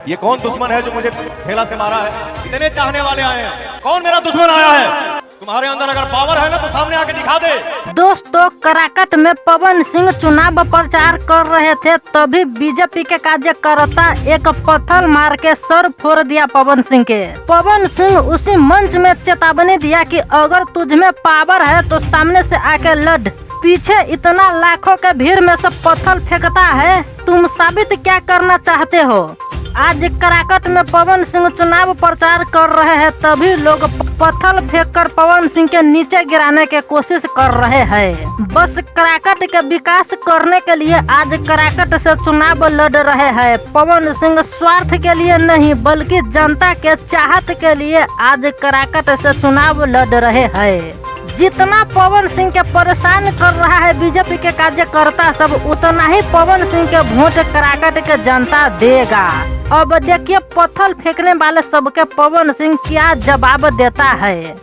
ये कौन दुश्मन है जो मुझे ठेला से मारा है? इतने चाहने वाले आए हैं, कौन मेरा दुश्मन आया है? तुम्हारे अंदर अगर पावर है ना तो सामने आके दिखा दे। दोस्तों, कराकट में पवन सिंह चुनाव प्रचार कर रहे थे, तभी बीजेपी के कार्यकर्ता एक पत्थर मार के सर फोड़ दिया पवन सिंह के। पवन सिंह उसी मंच में चेतावनी दिया कि अगर तुझ में पावर है तो सामने से आके लड़। पीछे इतना लाखों के भीड़ में से पत्थर फेंकता है, तुम साबित क्या करना चाहते हो? आज कराकट में पवन सिंह चुनाव प्रचार कर रहे हैं, तभी लोग पत्थर फेंककर पवन सिंह के नीचे गिराने की कोशिश कर रहे हैं। बस कराकट के विकास करने के लिए आज कराकट से चुनाव लड़ रहे हैं। पवन सिंह स्वार्थ के लिए नहीं बल्कि जनता के चाहत के लिए आज कराकट से चुनाव लड़ रहे हैं। जितना पवन सिंह के परेशान कर रहा है बीजेपी के कार्यकर्ता सब, उतना ही पवन सिंह के वोट कराकट के जनता देगा। अब देखिए पत्थर फेंकने वाले सबके पवन सिंह क्या जवाब देता है।